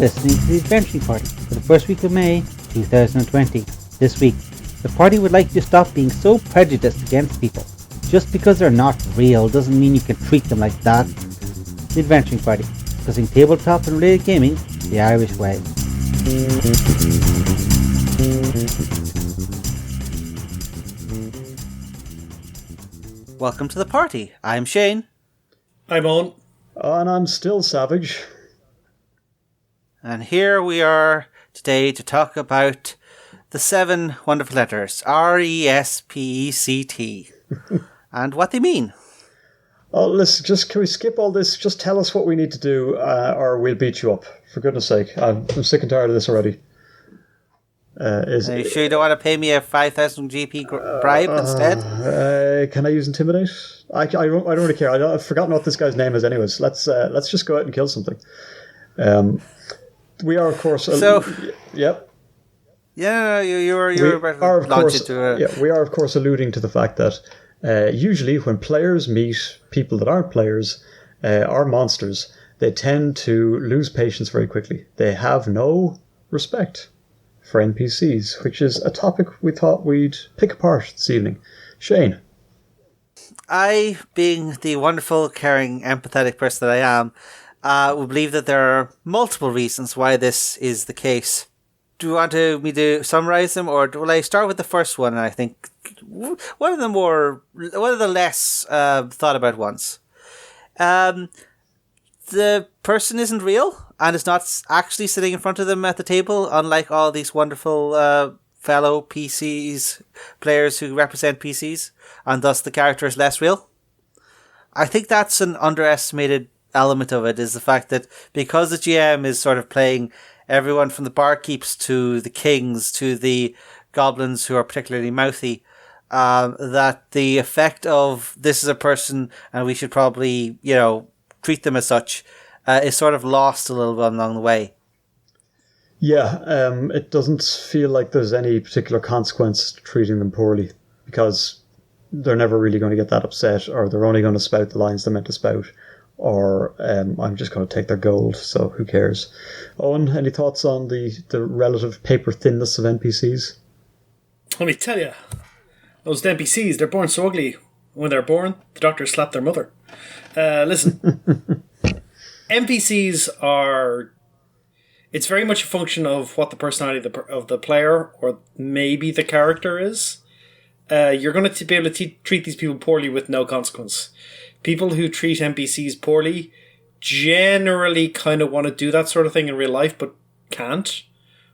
listening to the Adventuring Party for the first week of May 2020. This week, the party would like you to stop being so prejudiced against people. Just because they're not real doesn't mean you can treat them like that. The Adventuring Party, discussing tabletop and related gaming the Irish way. Welcome to the party. I'm Shane. I'm Eoin. And I'm still Savage. And here we are today to talk about the 7 wonderful letters, RESPECT, and what they mean. Oh, listen, can we skip all this? Just tell us what we need to do, or we'll beat you up. For goodness sake, I'm sick and tired of this already. Are you sure you don't want to pay me a 5,000 GP bribe instead? Can I use Intimidate? I don't really care. I've forgotten what this guy's name is anyways. Let's just go out and kill something. We are, of course... Yep. Yeah, you're about to launch into a... Yeah, we are, of course, alluding to the fact that usually when players meet people that aren't players, or monsters, they tend to lose patience very quickly. They have no respect for NPCs, which is a topic we thought we'd pick apart this evening. Shane. I, being the wonderful, caring, empathetic person that I am, would believe that there are multiple reasons why this is the case. Do you want me to summarise them, or will I start with the first one? I think one of the less thought about ones. The person isn't real and is not actually sitting in front of them at the table, unlike all these wonderful fellow PCs, players who represent PCs, and thus the character is less real. I think that's an underestimated element of it, is the fact that because the GM is sort of playing everyone from the barkeeps to the kings to the goblins who are particularly mouthy, that the effect of this is a person and we should probably, treat them as such, is sort of lost a little bit along the way. Yeah, it doesn't feel like there's any particular consequence to treating them poorly, because they're never really going to get that upset, or they're only going to spout the lines they're meant to spout, or I'm just going to take their gold, so who cares? Eoin, any thoughts on the relative paper thinness of NPCs? Let me tell you, those NPCs, they're born so ugly. When they're born, the doctor slapped their mother. Listen, NPCs are... It's very much a function of what the personality of the player, or maybe the character is. You're going to be able to treat these people poorly with no consequence. People who treat NPCs poorly generally kind of want to do that sort of thing in real life, but can't,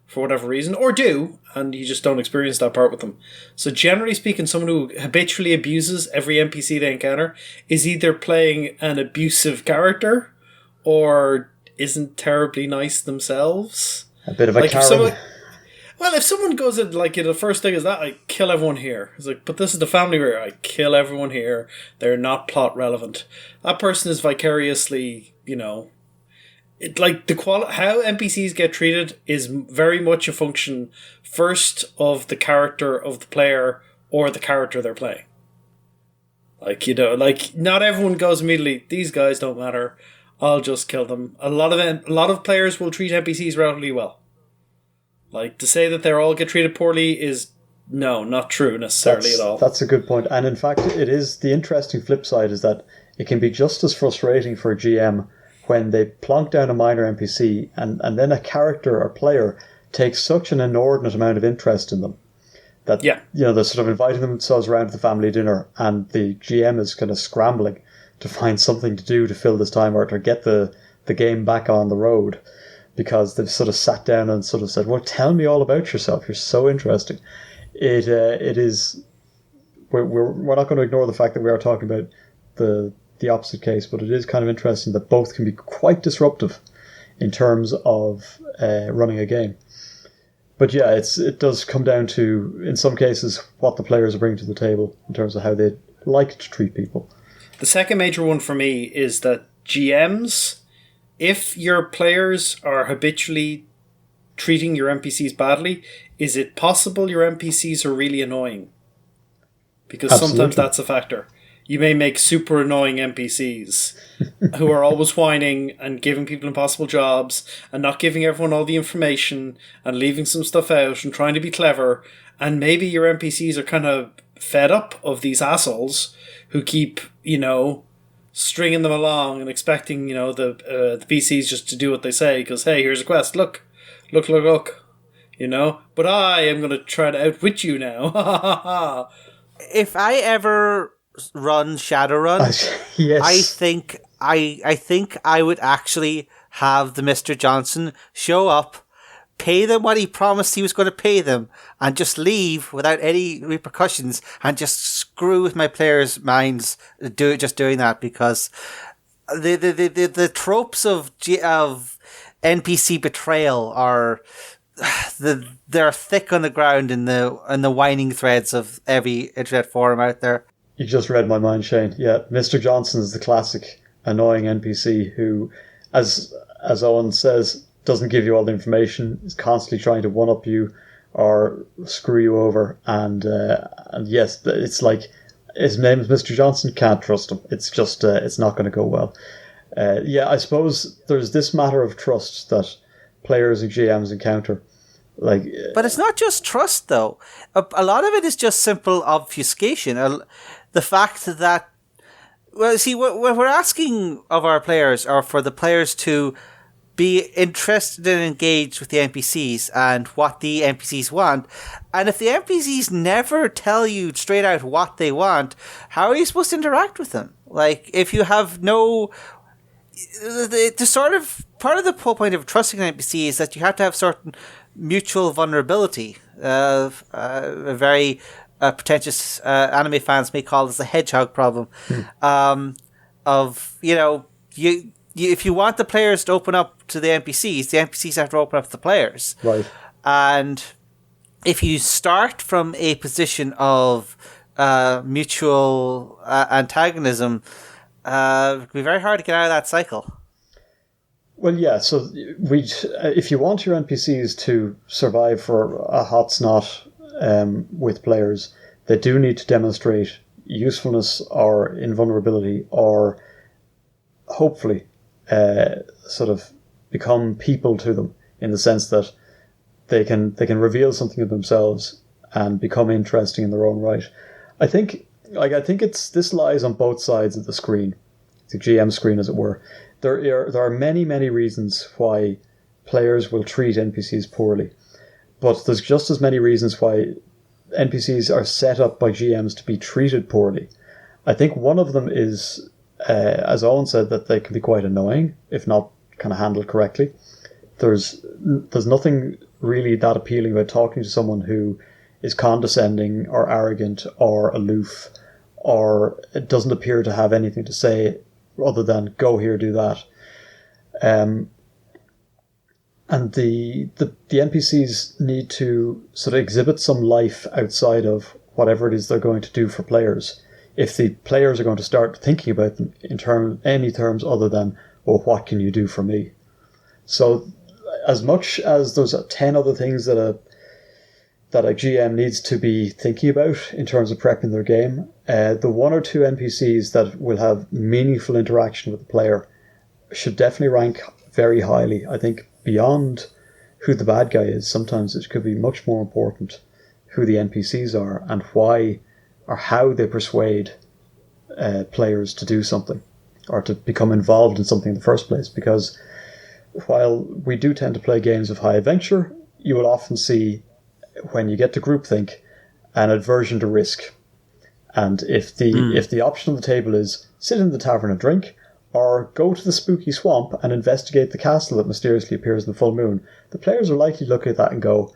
for whatever reason, or do, and you just don't experience that part with them. So generally speaking, someone who habitually abuses every NPC they encounter is either playing an abusive character or isn't terribly nice themselves. A bit of a Karen. If someone goes in, the first thing is that I kill everyone here. It's like, but this is the family where I kill everyone here. They're not plot relevant. That person is vicariously, how NPCs get treated is very much a function first of the character of the player or the character they're playing. Not everyone goes immediately, these guys don't matter, I'll just kill them. A lot of players will treat NPCs relatively well. To say that they all get treated poorly is not true necessarily at all. That's a good point. And in fact, it is the interesting flip side is that it can be just as frustrating for a GM when they plonk down a minor NPC and then a character or player takes such an inordinate amount of interest in them that they're sort of inviting themselves around to the family dinner, and the GM is kind of scrambling to find something to do to fill this time or to get the game back on the road, because they've sort of sat down and sort of said, well, tell me all about yourself. You're so interesting. It is... We're not going to ignore the fact that we are talking about the opposite case, but it is kind of interesting that both can be quite disruptive in terms of running a game. But yeah, it does come down to, in some cases, what the players are bringing to the table in terms of how they like to treat people. The second major one for me is that GMs... If your players are habitually treating your NPCs badly, is it possible your NPCs are really annoying? Because Absolutely. sometimes that's a factor. you may make super annoying NPCs who are always whining and giving people impossible jobs and not giving everyone all the information and leaving some stuff out and trying to be clever. And maybe your NPCs are kind of fed up of these assholes who keep, stringing them along and expecting, the PCs just to do what they say because, hey, here's a quest. Look. But I am going to try to outwit you now. If I ever run Shadowrun, yes. I think I would actually have the Mr. Johnson show up, pay them what he promised he was going to pay them, and just leave without any repercussions, and just screw with my players' minds doing that, because the tropes of NPC betrayal are they're thick on the ground in the whining threads of every internet forum out there. You just read my mind, Shane. Yeah, Mr. Johnson is the classic annoying NPC who, as Owen says, doesn't give you all the information, is constantly trying to one-up you or screw you over. And yes, it's like, his name is Mr. Johnson, can't trust him. It's just, it's not going to go well. I suppose there's this matter of trust that players and GMs encounter. But it's not just trust, though. A lot of it is just simple obfuscation. The fact that, what we're asking of our players are for the players to be interested and engaged with the NPCs and what the NPCs want. And if the NPCs never tell you straight out what they want, how are you supposed to interact with them? If you have no... The sort of part of the whole point of trusting an NPC is that you have to have certain mutual vulnerability. A very pretentious anime fans may call this the hedgehog problem. If you want the players to open up to the NPCs have to open up to the players. Right. And if you start from a position of mutual antagonism, it can be very hard to get out of that cycle. Well, yeah, so if you want your NPCs to survive for a hot snot with players, they do need to demonstrate usefulness or invulnerability, or hopefully sort of become people to them, in the sense that they can reveal something of themselves and become interesting in their own right. I think this lies on both sides of the screen, the GM screen, as it were. There are many, many reasons why players will treat NPCs poorly, but there's just as many reasons why NPCs are set up by GMs to be treated poorly. I think one of them is, as Owen said, that they can be quite annoying if not kind of handled correctly. There's nothing really that appealing about talking to someone who is condescending or arrogant or aloof, or doesn't appear to have anything to say other than go here, do that. And the NPCs need to sort of exhibit some life outside of whatever it is they're going to do for players. If the players are going to start thinking about them in any terms other than, well, what can you do for me? So as much as there's 10 other things that a GM needs to be thinking about in terms of prepping their game, the one or two NPCs that will have meaningful interaction with the player should definitely rank very highly. I think beyond who the bad guy is, sometimes it could be much more important who the NPCs are and why or how they persuade players to do something or to become involved in something in the first place. Because while we do tend to play games of high adventure, you will often see, when you get to groupthink, an aversion to risk. And if the option on the table is sit in the tavern and drink, or go to the spooky swamp and investigate the castle that mysteriously appears in the full moon, the players are likely to look at that and go,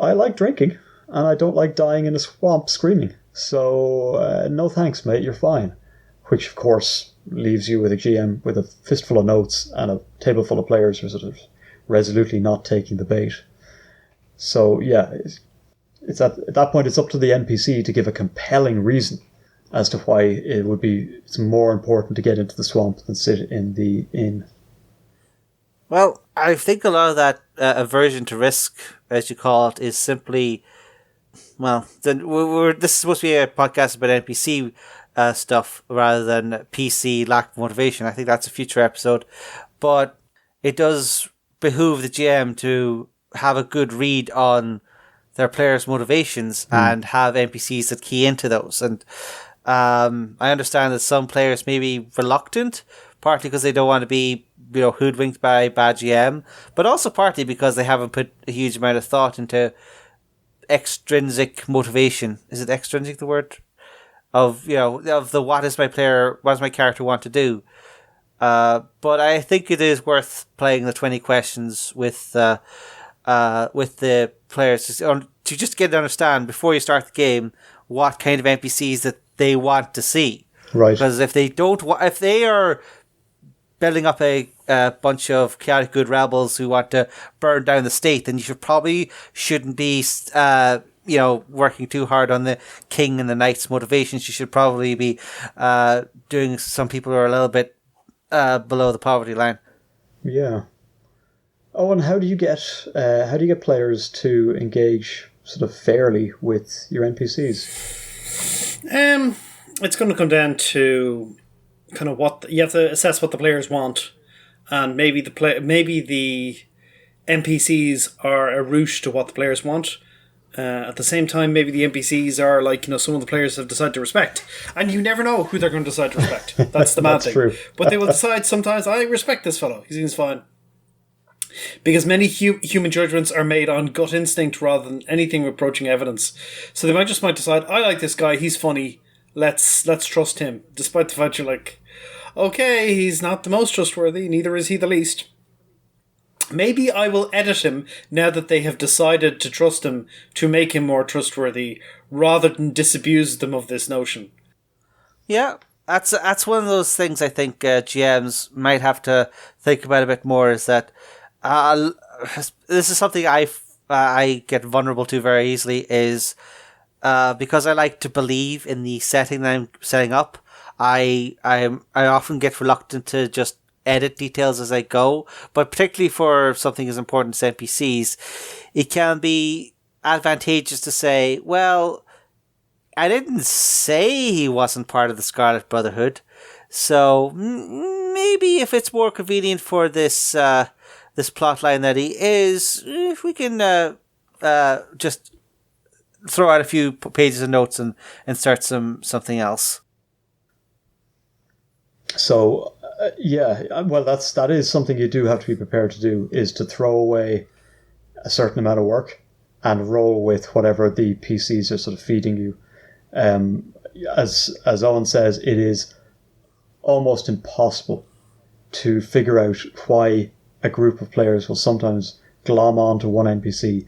I like drinking, and I don't like dying in a swamp screaming. So, no thanks, mate, you're fine. Which, of course, leaves you with a GM with a fistful of notes and a table full of players who are sort of resolutely not taking the bait. So, yeah, it's at that point, it's up to the NPC to give a compelling reason as to why it's more important to get into the swamp than sit in the inn. Well, I think a lot of that aversion to risk, as you call it, is simply, well, this is supposed to be a podcast about NPC stuff rather than PC lack of motivation. I think that's a future episode. But it does behoove the GM to have a good read on their players' motivations and have NPCs that key into those. And I understand that some players may be reluctant, partly because they don't want to be hoodwinked by bad GM, but also partly because they haven't put a huge amount of thought into extrinsic motivation. Is it extrinsic, the word? Of the what does my character want to do? But I think it is worth playing the 20 questions with the players to just get to understand before you start the game what kind of NPCs that they want to see. Right. Because if they are building up a bunch of chaotic good rebels who want to burn down the state, then you shouldn't be working too hard on the king and the knight's motivations. You should probably be doing some people who are a little bit below the poverty line. Yeah. Oh, and how do you get players to engage sort of fairly with your NPCs? It's going to come down to kind of what you have to assess what the players want, and maybe the NPCs are a route to what the players want. At the same time, maybe the NPCs are like some of the players have decided to respect, and you never know who they're going to decide to respect. That's the mad thing. True. But they will decide sometimes. I respect this fellow; he seems fine. Because many human judgments are made on gut instinct rather than anything approaching evidence. So they might decide, I like this guy, he's funny, let's trust him. Despite the fact you're like, okay, he's not the most trustworthy, neither is he the least. Maybe I will edit him now that they have decided to trust him to make him more trustworthy, rather than disabuse them of this notion. Yeah, that's one of those things I think GMs might have to think about a bit more, is that this is something I get vulnerable to very easily, is because I like to believe in the setting that I'm setting up. I often get reluctant to just edit details as I go, but particularly for something as important as NPCs, it can be advantageous to say, well, I didn't say he wasn't part of the Scarlet Brotherhood, so maybe if it's more convenient for this this plot line that he is, if we can just throw out a few pages of notes and start something else. So, well, that is something you do have to be prepared to do, is to throw away a certain amount of work and roll with whatever the PCs are sort of feeding you. As Eoin says, it is almost impossible to figure out why a group of players will sometimes glom onto one NPC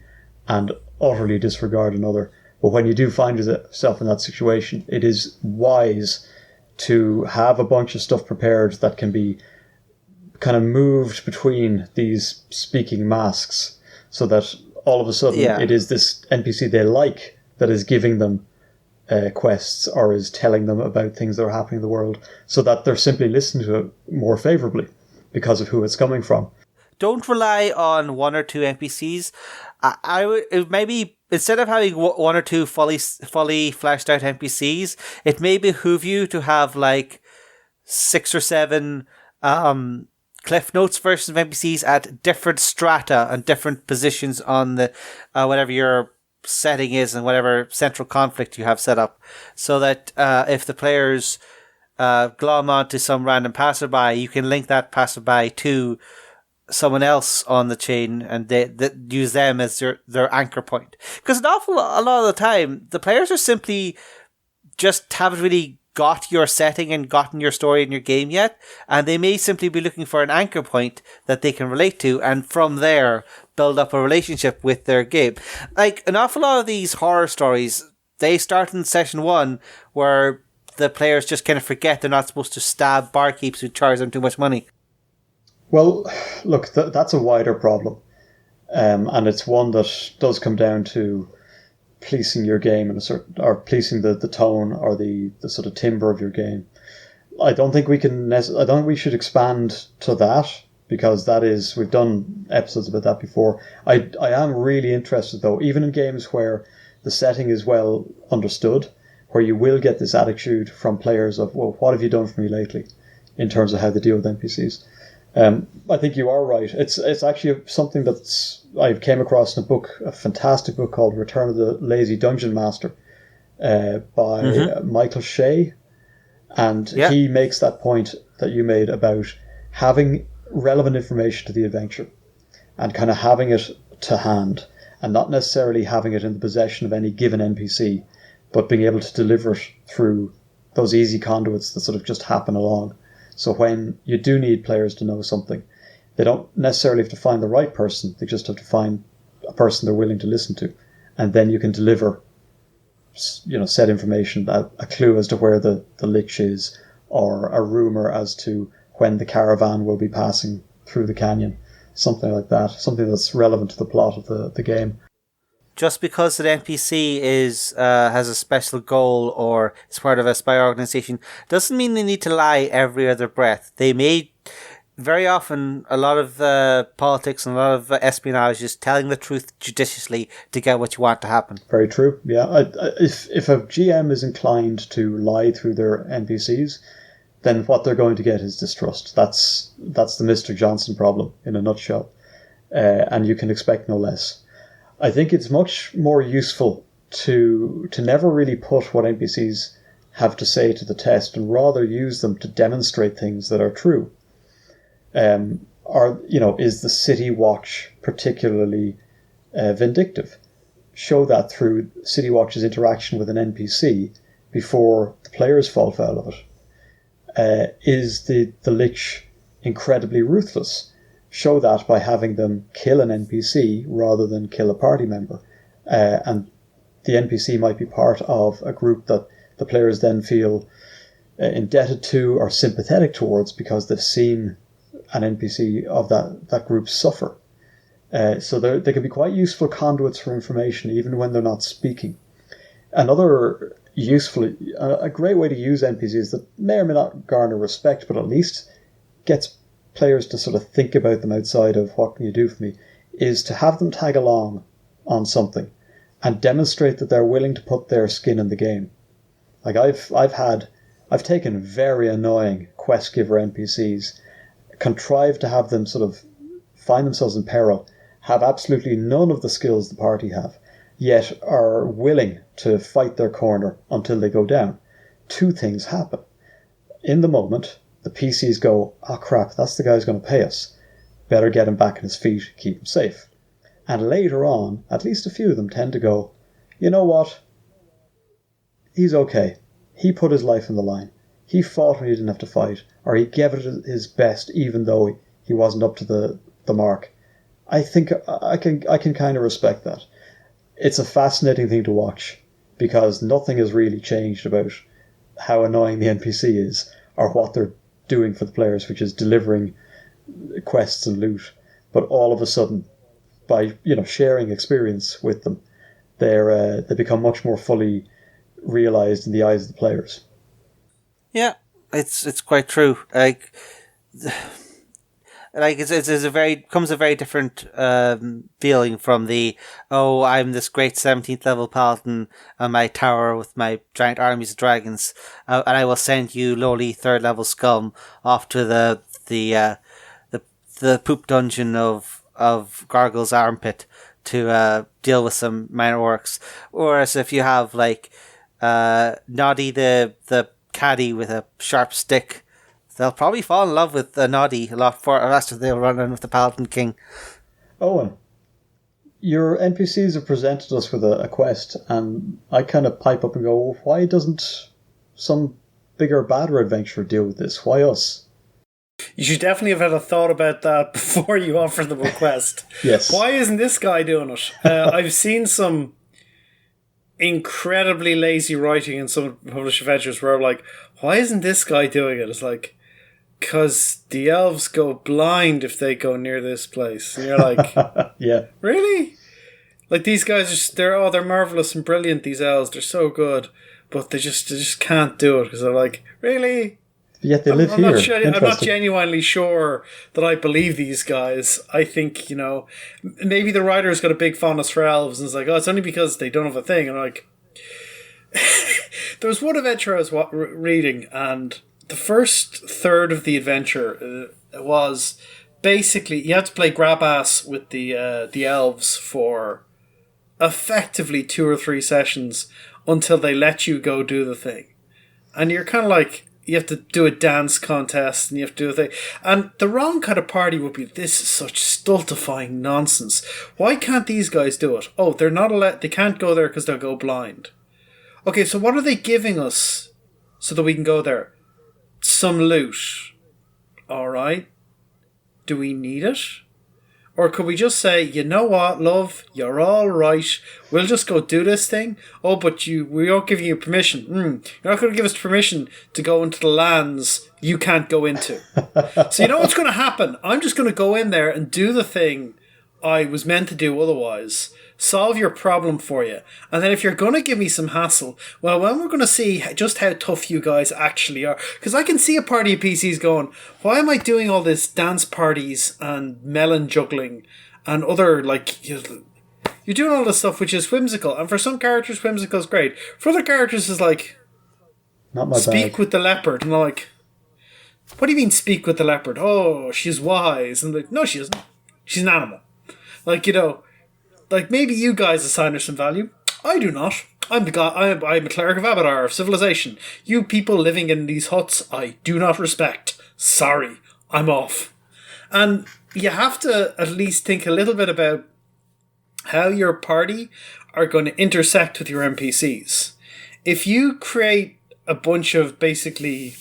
and utterly disregard another. But when you do find yourself in that situation, it is wise to have a bunch of stuff prepared that can be kind of moved between these speaking masks, so that all of a sudden it is this NPC they like that is giving them quests or is telling them about things that are happening in the world, so that they're simply listening to it more favourably because of who it's coming from. Don't rely on one or two NPCs. I would maybe, instead of having one or two fully fleshed out NPCs, it may behoove you to have like 6 or 7 Cliff Notes versions of NPCs at different strata and different positions on the whatever your setting is and whatever central conflict you have set up, so that if the players glom onto some random passerby, you can link that passerby to someone else on the chain and they use them as their anchor point. Because a lot of the time, the players are simply just haven't really got your setting and gotten your story in your game yet, and they may simply be looking for an anchor point that they can relate to, and from there build up a relationship with their game. Like an awful lot of these horror stories, they start in session 1 where the players just kind of forget they're not supposed to stab barkeeps who charge them too much money. Well, look, that's a wider problem, and it's one that does come down to policing your game in a certain, or policing the tone or the sort of timbre of your game. I don't think we should expand to that, because we've done episodes about that before. I am really interested though, even in games where the setting is well understood, where you will get this attitude from players of, well, what have you done for me lately, in terms of how they deal with NPCs. I think you are right. It's actually something that's I came across in a book, a fantastic book called Return of the Lazy Dungeon Master, by Michael Shea, and he makes that point that you made about having relevant information to the adventure and kind of having it to hand, and not necessarily having it in the possession of any given NPC, but being able to deliver it through those easy conduits that sort of just happen along. So when you do need players to know something, they don't necessarily have to find the right person, they just have to find a person they're willing to listen to, and then you can deliver, said information, a clue as to where the lich is, or a rumour as to when the caravan will be passing through the canyon, something like that, something that's relevant to the plot of the game. Just because an NPC has a special goal or is part of a spy organization doesn't mean they need to lie every other breath. They may, very often, a lot of politics and a lot of espionage is telling the truth judiciously to get what you want to happen. Very true, yeah. If a GM is inclined to lie through their NPCs, then what they're going to get is distrust. That's the Mr. Johnson problem in a nutshell. And you can expect no less. I think it's much more useful to never really put what NPCs have to say to the test, and rather use them to demonstrate things that are true. Is the City Watch particularly vindictive? Show that through City Watch's interaction with an NPC before the players fall foul of it. Is the Lich incredibly ruthless? Show that by having them kill an NPC rather than kill a party member. And the NPC might be part of a group that the players then feel indebted to or sympathetic towards because they've seen an NPC of that group suffer. So they can be quite useful conduits for information even when they're not speaking. Another a great way to use NPCs that may or may not garner respect, but at least gets players to sort of think about them outside of what can you do for me, is to have them tag along on something and demonstrate that they're willing to put their skin in the game. Like I've taken very annoying quest giver NPCs, contrived to have them sort of find themselves in peril, have absolutely none of the skills the party have, yet are willing to fight their corner until they go down. Two things happen. In the moment, the PCs go, oh crap, that's the guy who's going to pay us. Better get him back on his feet, keep him safe. And later on, at least a few of them tend to go, you know what? He's okay. He put his life on the line. He fought when he didn't have to fight, or he gave it his best even though he wasn't up to the mark. I think I can kind of respect that. It's a fascinating thing to watch, because nothing has really changed about how annoying the NPC is, or what they're doing for the players, which is delivering quests and loot. But all of a sudden, by sharing experience with them, they become much more fully realized in the eyes of the players. Yeah, it's quite true. It's a very different feeling from the, oh, I'm this great 17th level paladin on my tower with my giant armies of dragons, and I will send you lowly 3rd level scum off to the poop dungeon of Gargle's armpit to deal with some minor orcs. Whereas if you have Noddy the caddy with a sharp stick, they'll probably fall in love with Noddy a lot faster than they'll run in with the Paladin King. Owen, your NPCs have presented us with a quest, and I kind of pipe up and go, well, why doesn't some bigger, badder adventurer deal with this? Why us? You should definitely have had a thought about that before you offered them a quest. Yes. Why isn't this guy doing it? I've seen some incredibly lazy writing in some published adventures where I'm like, why isn't this guy doing it? It's like, because the elves go blind if they go near this place. And you're like, yeah, really? Like, these guys they're marvelous and brilliant, these elves, they're so good, but they just can't do it because they're like, really? Yet they live here. I'm not genuinely sure that I believe these guys. I think, maybe the writer's got a big fondness for elves and it's like, oh, it's only because they don't have a thing. And I'm like, There was one adventure I was reading, and the first third of the adventure was basically you had to play grab ass with the elves for effectively 2 or 3 sessions until they let you go do the thing. And you're kind of like, you have to do a dance contest and you have to do a thing. And the wrong kind of party would be, this is such stultifying nonsense. Why can't these guys do it? Oh, they're not allowed, they can't go there because they'll go blind. Okay, so what are they giving us so that we can go there? Some loot. Alright. Do we need it? Or could we just say, you know what, love, you're all right. We'll just go do this thing. Oh, but we won't give you permission. You're not going to give us permission to go into the lands you can't go into. So you know what's going to happen? I'm just going to go in there and do the thing I was meant to do otherwise. Solve your problem for you. And then if you're going to give me some hassle, well, when we're going to see just how tough you guys actually are. Because I can see a party of PCs going, why am I doing all this dance parties and melon juggling and other, like, you're doing all this stuff which is whimsical. And for some characters, whimsical is great. For other characters, it's like, not my speak bag. with the leopard. And I'm like, what do you mean speak with the leopard? Oh, she's wise. And like, no, she isn't. She's an animal. Like, you know, like maybe you guys assign her some value. I do not. I'm the guy. I'm a cleric of Abadar of civilization. You people living in these huts, I do not respect. Sorry, I'm off. And you have to at least think a little bit about how your party are going to intersect with your NPCs. If you create a bunch of basically,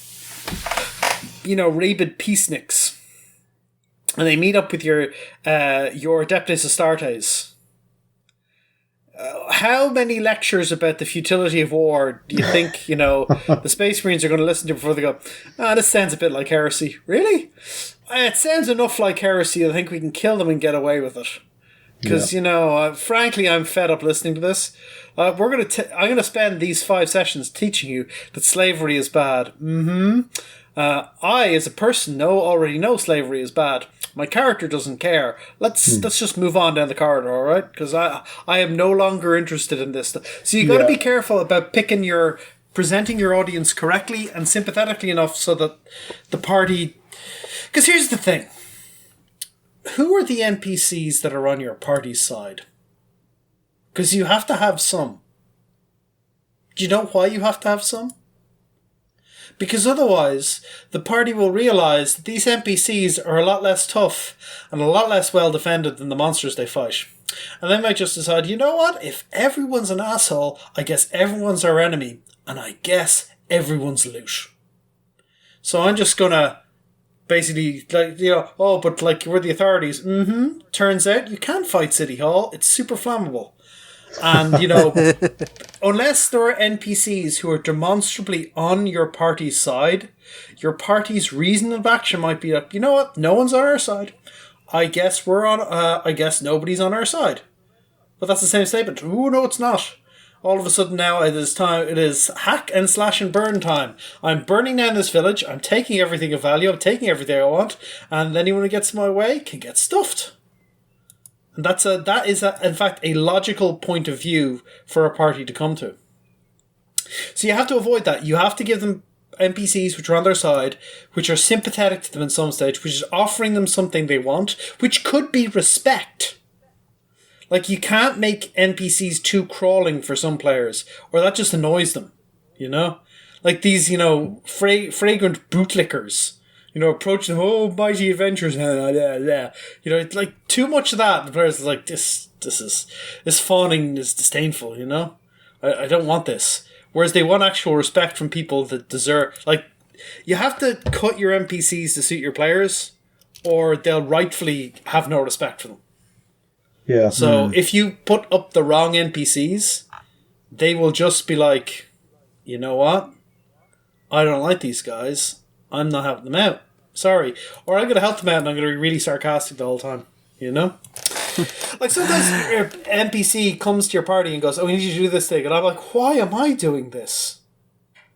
you know, rabid peaceniks, and they meet up with your Adeptus Astartes, how many lectures about the futility of war do you think, you know, the Space Marines are going to listen to before they go, this sounds a bit like heresy. Really? It sounds enough like heresy. I think we can kill them and get away with it. Because, you know, frankly, I'm fed up listening to this. I'm going to spend these 5 sessions teaching you that slavery is bad. I, as a person, already know slavery is bad. My character doesn't care. Let's just move on down the corridor, all right? Because I am no longer interested in this stuff. So you got to be careful about presenting your audience correctly and sympathetically enough so that the party. Because here's the thing: who are the NPCs that are on your party's side? Because you have to have some. Do you know why you have to have some? Because otherwise, the party will realise that these NPCs are a lot less tough and a lot less well defended than the monsters they fight. And they might just decide, you know what, if everyone's an asshole, I guess everyone's our enemy, and I guess everyone's loot. So I'm just gonna basically, like, you know, oh, but like, we're the authorities. Turns out you can't fight City Hall, it's super flammable. And, you know, unless there are NPCs who are demonstrably on your party's side, your party's reason of action might be like, you know what, no one's on our side. I guess I guess nobody's on our side. But that's the same statement. Ooh, no, it's not. All of a sudden now it is hack and slash and burn time. I'm burning down this village, I'm taking everything of value, I'm taking everything I want, and anyone who gets in my way can get stuffed. And that is in fact a logical point of view for a party to come to. So you have to avoid that. You have to give them NPCs which are on their side, which are sympathetic to them in some stage, which is offering them something they want, which could be respect. Like, you can't make NPCs too crawling for some players, or that just annoys them, you know? Like these, you know, fragrant bootlickers. You know, approach them, oh, mighty adventures, you know, it's like too much of that. The players are like, this fawning is disdainful, you know? I don't want this. Whereas they want actual respect from people that deserve, like, you have to cut your NPCs to suit your players, or they'll rightfully have no respect for them. Yeah. So if you put up the wrong NPCs, they will just be like, you know what? I don't like these guys. I'm not helping them out. Sorry. Or I'm going to help them out and I'm going to be really sarcastic the whole time. You know? Like, sometimes your NPC comes to your party and goes, oh, we need you to do this thing. And I'm like, why am I doing this?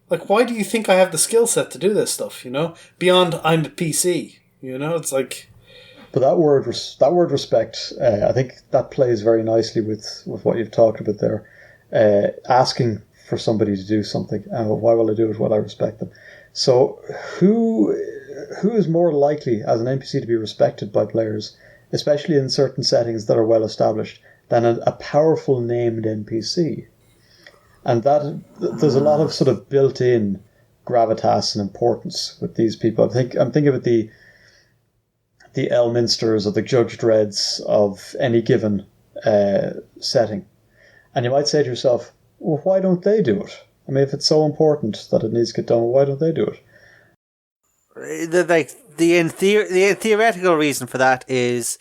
Like, why do you think I have the skill set to do this stuff, you know? Beyond I'm a PC, you know? It's like... But that word respect, I think that plays very nicely with what you've talked about there. Asking for somebody to do something. Why will I do it? Well, I respect them. So who is more likely as an NPC to be respected by players, especially in certain settings that are well established, than a powerful named NPC? And that there's a lot of sort of built-in gravitas and importance with these people. I'm thinking of the Elminsters or the Judge Dreads of any given setting. And you might say to yourself, well, why don't they do it? I mean, if it's so important that it needs to get done, why don't they do it? The theoretical reason for that is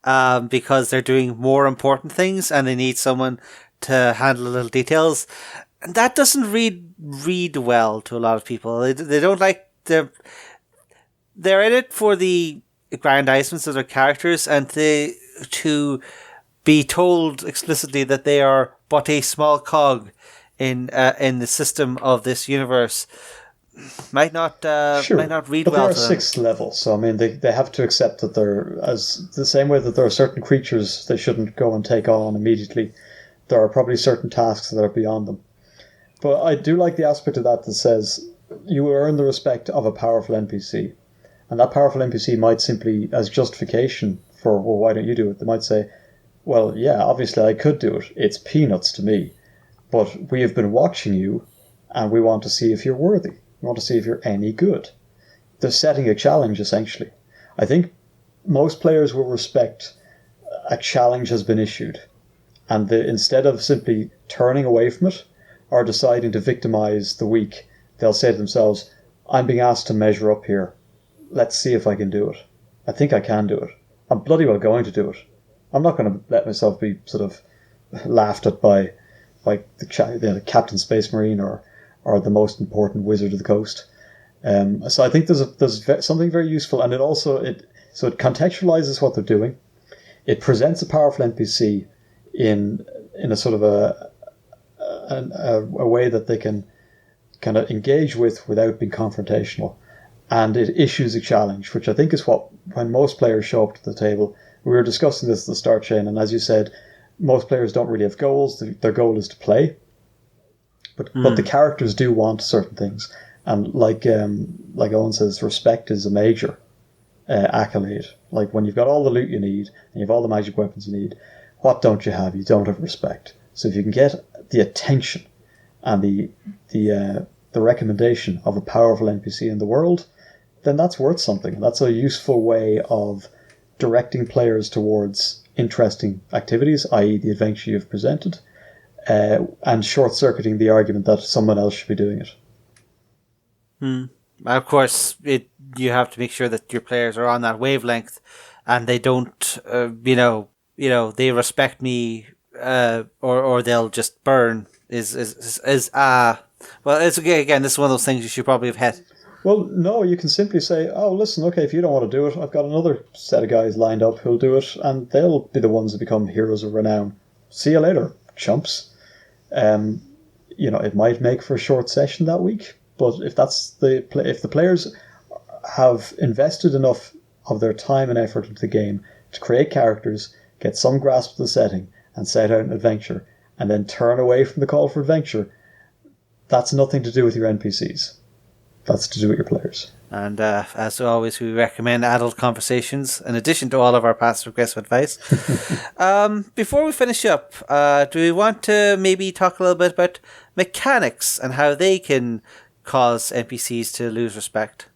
because they're doing more important things and they need someone to handle the little details. And that doesn't read well to a lot of people. They don't like they're in it for the aggrandizements of their characters and to be told explicitly that they are but a small cog in the system of this universe might not read but well they're to them. 6th level, so I mean they have to accept that they're, as the same way that there are certain creatures they shouldn't go and take on immediately, there are probably certain tasks that are beyond them. But I do like the aspect of that says you will earn the respect of a powerful NPC. And that powerful NPC might simply, as justification for, well, why don't you do it? They might say, well, yeah, obviously I could do it. It's peanuts to me. But we have been watching you, and we want to see if you're worthy. We want to see if you're any good. They're setting a challenge, essentially. I think most players will respect a challenge has been issued. And instead of simply turning away from it or deciding to victimize the weak, they'll say to themselves, I'm being asked to measure up here. Let's see if I can do it. I think I can do it. I'm bloody well going to do it. I'm not going to let myself be sort of laughed at by the Captain Space Marine or the most important wizard of the coast. So I think there's something very useful, and it contextualizes what they're doing. It presents a powerful NPC in a sort of a way that they can kind of engage with without being confrontational. And it issues a challenge, which I think is when most players show up to the table. We were discussing this at the start, Shane, and as you said, most players don't really have goals. Their goal is to play. But the characters do want certain things. And like Eoin says, respect is a major accolade. Like when you've got all the loot you need, and you have all the magic weapons you need, what don't you have? You don't have respect. So if you can get the attention and the recommendation of a powerful NPC in the world, then that's worth something. That's a useful way of directing players towards interesting activities, i.e. the adventure you've presented, and short-circuiting the argument that someone else should be doing it. Of course, you have to make sure that your players are on that wavelength, and they don't, they respect me, or they'll just burn. Well, it's again. This is one of those things you should probably have had. Well, no, you can simply say, oh, listen, okay, if you don't want to do it, I've got another set of guys lined up who'll do it, and they'll be the ones that become heroes of renown. See you later, chumps. It might make for a short session that week, but if the players have invested enough of their time and effort into the game to create characters, get some grasp of the setting, and set out an adventure, and then turn away from the call for adventure, that's nothing to do with your NPCs. That's to do with your players. And as always, we recommend adult conversations in addition to all of our passive aggressive advice. Before we finish up, do we want to maybe talk a little bit about mechanics and how they can cause NPCs to lose respect?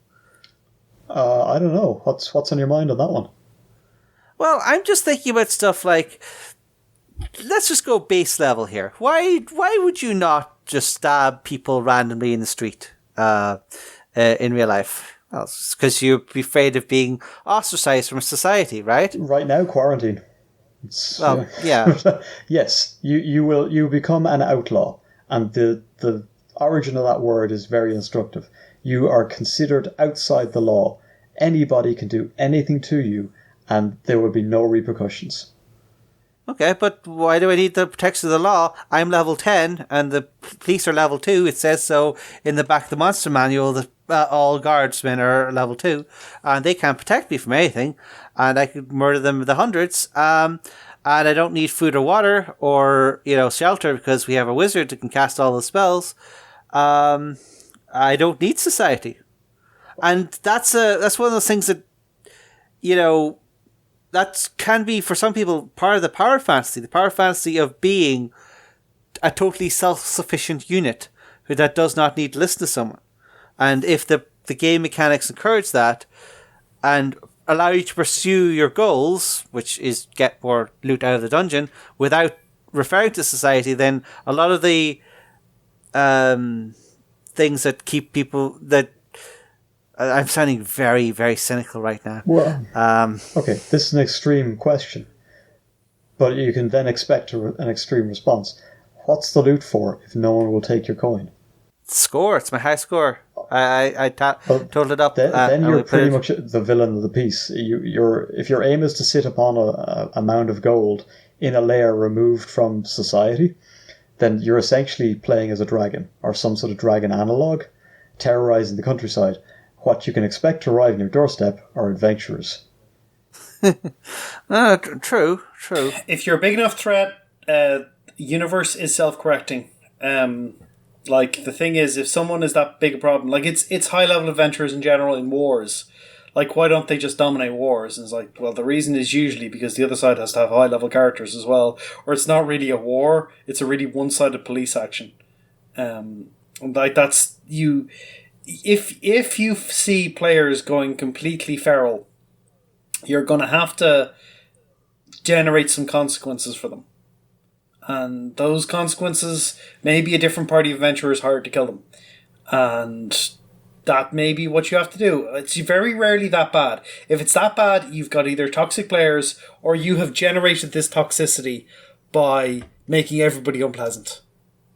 I don't know. What's on your mind on that one? Well, I'm just thinking about stuff like, let's just go base level here. Why would you not just stab people randomly in the street in real life? Well, it's because you'd be afraid of being ostracized from society, right? Right now, quarantine. Yeah. Yes, you become an outlaw, and the origin of that word is very instructive. You are considered outside the law. Anybody can do anything to you, and there will be no repercussions. Okay, but why do I need the protection of the law? I'm level 10 and the police are level 2. It says so in the back of the monster manual that all guardsmen are level 2 and they can't protect me from anything and I could murder them with the hundreds. and I don't need food or water or shelter because we have a wizard that can cast all the spells. I don't need society, and that's one of those things that that can be for some people part of the power fantasy of being a totally self-sufficient unit that does not need to listen to someone. And if the game mechanics encourage that and allow you to pursue your goals, which is get more loot out of the dungeon, without referring to society, then a lot of the things that keep people... that I'm sounding very, very cynical right now. Well, okay, this is an extreme question, but you can then expect an extreme response. What's the loot for if no one will take your coin? Score. It's my high score. I totaled it up. Then you're pretty much the villain of the piece. If your aim is to sit upon a mound of gold in a layer removed from society, then you're essentially playing as a dragon or some sort of dragon analog, terrorizing the countryside. What you can expect to arrive on your doorstep are adventurers. True. If you're a big enough threat, universe is self-correcting. Like, the thing is, if someone is that big a problem, like, it's high-level adventurers in general in wars. Like, why don't they just dominate wars? And it's like, well, the reason is usually because the other side has to have high-level characters as well. Or it's not really a war, it's a really one-sided police action. Like, that's... If you see players going completely feral, you're going to have to generate some consequences for them. And those consequences may be a different party of adventurers hired to kill them. And that may be what you have to do. It's very rarely that bad. If it's that bad, you've got either toxic players or you have generated this toxicity by making everybody unpleasant.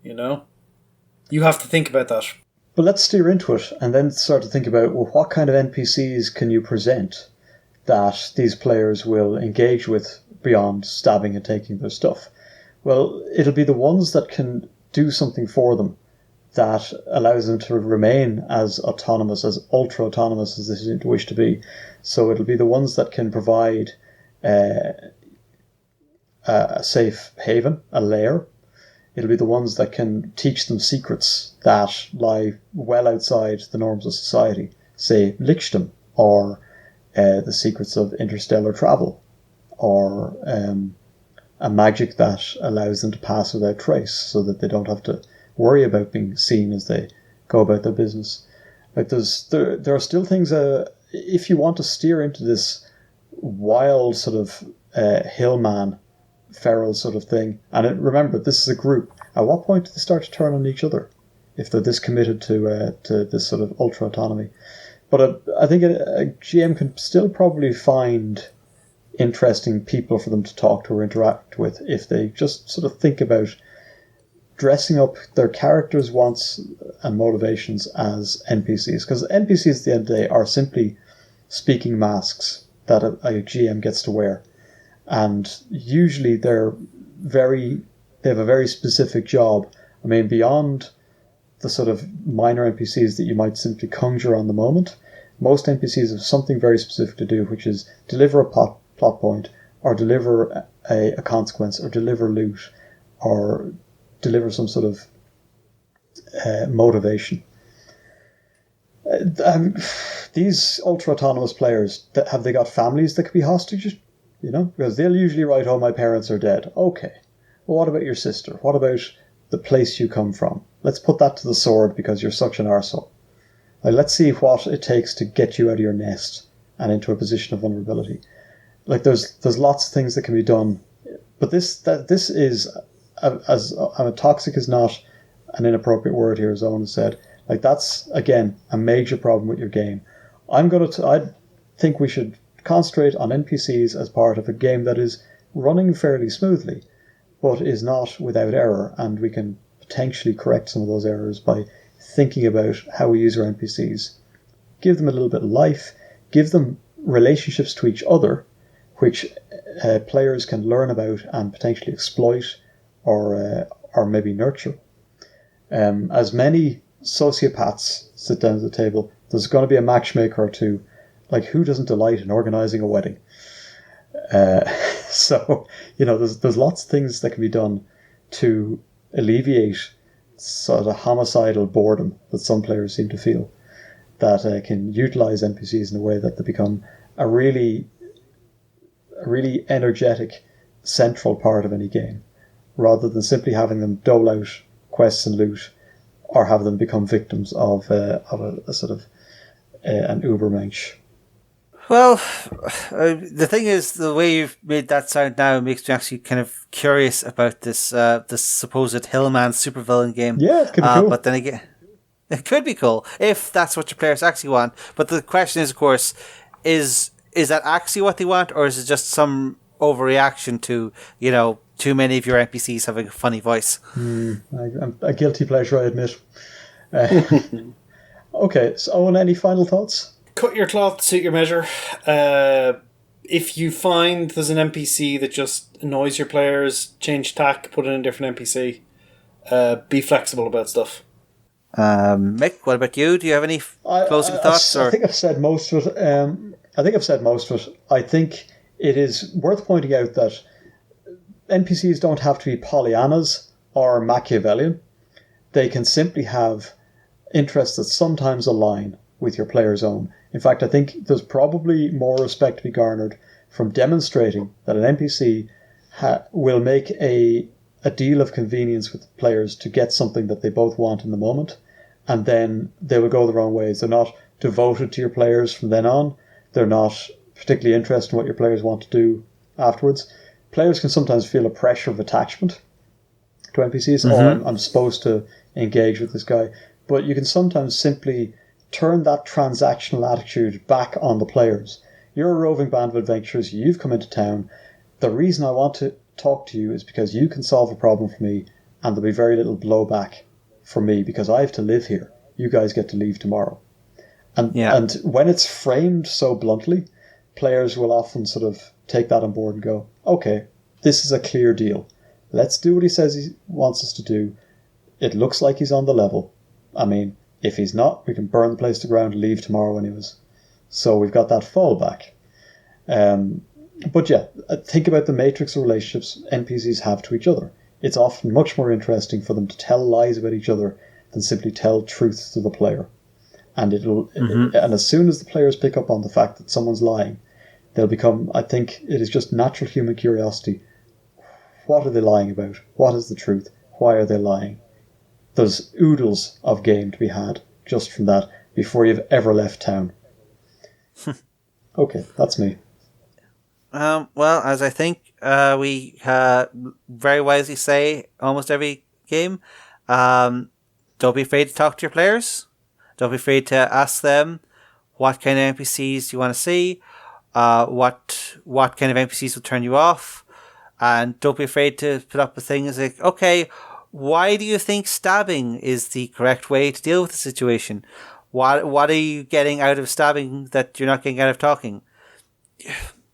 You have to think about that. But let's steer into it and then start to think about, well, what kind of NPCs can you present that these players will engage with beyond stabbing and taking their stuff? Well, it'll be the ones that can do something for them that allows them to remain as autonomous, as ultra-autonomous as they wish to be. So it'll be the ones that can provide a safe haven, a lair. It'll be the ones that can teach them secrets that lie well outside the norms of society, say lichdom, or the secrets of interstellar travel, or a magic that allows them to pass without trace so that they don't have to worry about being seen as they go about their business. Like there are still things, if you want to steer into this wild sort of hillman, feral sort of thing, and remember, this is a group. At what point do they start to turn on each other if they're this committed to this sort of ultra autonomy? But I think a GM can still probably find interesting people for them to talk to or interact with if they just sort of think about dressing up their characters' wants and motivations as NPCs. Because NPCs at the end of the day are simply speaking masks that a GM gets to wear. And usually they have a very specific job. I mean, beyond the sort of minor NPCs that you might simply conjure on the moment, most NPCs have something very specific to do, which is deliver a plot point, or deliver a consequence, or deliver loot, or deliver some sort of motivation. These ultra-autonomous players, have they got families that could be hostages? Because they'll usually write, oh, my parents are dead. Okay. Well, what about your sister? What about the place you come from? Let's put that to the sword because you're such an arsehole. Let's see what it takes to get you out of your nest and into a position of vulnerability. Like there's lots of things that can be done, but this is as toxic is not an inappropriate word here, as Owen has said. Like that's again a major problem with your game. I think we should concentrate on NPCs as part of a game that is running fairly smoothly, but is not without error, and we can potentially correct some of those errors by thinking about how we use our NPCs. Give them a little bit of life, give them relationships to each other, which players can learn about and potentially exploit or maybe nurture. As many sociopaths sit down at the table, there's going to be a matchmaker or two. Like, who doesn't delight in organising a wedding? So, there's lots of things that can be done to alleviate sort of homicidal boredom that some players seem to feel, that can utilize NPCs in a way that they become a really energetic central part of any game, rather than simply having them dole out quests and loot, or have them become victims of a sort of an Ubermensch. Well, the thing is, the way you've made that sound now makes me actually kind of curious about this supposed Hillman supervillain game. Yeah, it could be cool. But then again, it could be cool if that's what your players actually want. But the question is, of course, is that actually what they want, or is it just some overreaction to, too many of your NPCs having a funny voice? A guilty pleasure, I admit. Okay, so Owen, any final thoughts? Cut your cloth, suit your measure. If you find there's an NPC that just annoys your players, change tack, put in a different NPC. Be flexible about stuff. Mick, what about you? Do you have any closing thoughts? I think I've said most of it. I think it is worth pointing out that NPCs don't have to be Pollyannas or Machiavellian. They can simply have interests that sometimes align with your player's own. In fact, I think there's probably more respect to be garnered from demonstrating that an NPC will make a deal of convenience with players to get something that they both want in the moment, and then they will go their own ways. They're not devoted to your players from then on. They're not particularly interested in what your players want to do afterwards. Players can sometimes feel a pressure of attachment to NPCs. Mm-hmm. I'm supposed to engage with this guy. But you can sometimes simply turn that transactional attitude back on the players. You're a roving band of adventurers. You've come into town. The reason I want to talk to you is because you can solve a problem for me, and there'll be very little blowback for me because I have to live here. You guys get to leave tomorrow. And when it's framed so bluntly, players will often sort of take that on board and go, okay, this is a clear deal. Let's do what he says he wants us to do. It looks like he's on the level. I mean, if he's not, we can burn the place to ground and leave tomorrow anyways. So we've got that fallback. But yeah, think about the matrix of relationships NPCs have to each other. It's often much more interesting for them to tell lies about each other than simply tell truth to the player. And and as soon as the players pick up on the fact that someone's lying, they'll become, I think it is just natural human curiosity. What are they lying about? What is the truth? Why are they lying? There's oodles of game to be had just from that before you've ever left town. Okay, that's me. Well, as I think we very wisely say almost every game, don't be afraid to talk to your players. Don't be afraid to ask them what kind of NPCs you want to see, what kind of NPCs will turn you off, and don't be afraid to put up with things like, okay, why do you think stabbing is the correct way to deal with the situation? What are you getting out of stabbing that you're not getting out of talking?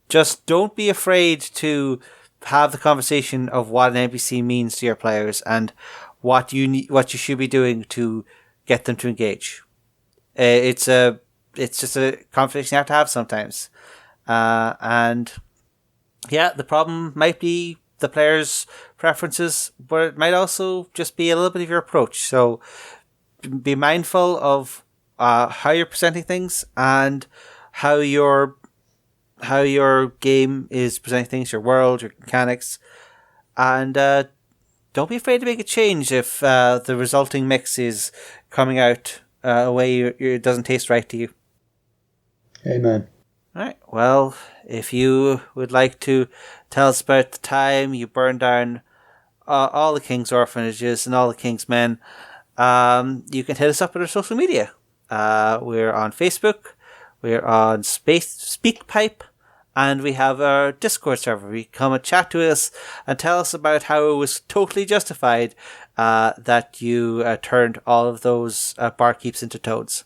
Just don't be afraid to have the conversation of what an NPC means to your players and what you should be doing to get them to engage. It's just a conversation you have to have sometimes. And yeah, the problem might be the players' preferences, but it might also just be a little bit of your approach. So be mindful of how you're presenting things and how your game is presenting things, your world, your mechanics, and don't be afraid to make a change if the resulting mix is coming out a way it doesn't taste right to you. Amen. Alright, well, if you would like to tell us about the time you burned down all the King's orphanages and all the King's men, you can hit us up on our social media. We're on Facebook, we're on SpeakPipe, and we have our Discord server. You can come and chat to us and tell us about how it was totally justified that you turned all of those barkeeps into toads.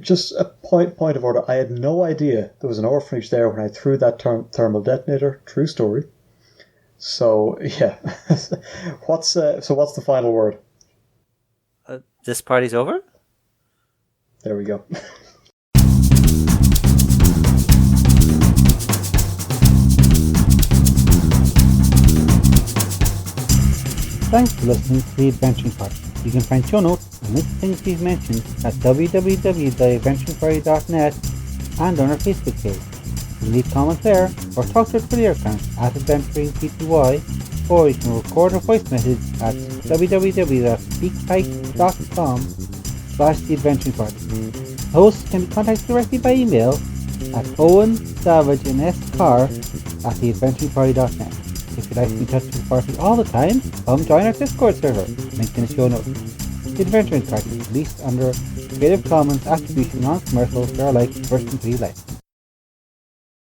Just a point of order. I had no idea there was an orphanage there when I threw that thermal detonator. True story. So yeah, what's the final word? This party's over? There we go. for listening to the Adventuring Party. You can find show notes and links to things we've mentioned at www.theadventuringparty.net and on our Facebook page. You can leave comments there or talk to our Twitter account at AdventuringPTY, or you can record a voice message at www.speakpipe.com/theadventuringparty. Hosts can be contacted directly by email at Owen, Savage and scar@theadventuringparty.net. If you'd like to be in touch with the party all the time, come join our Discord server, linked in the show notes. The Adventuring Party is released under Creative Commons Attribution Non-Commercial Fair Like Person 3 License.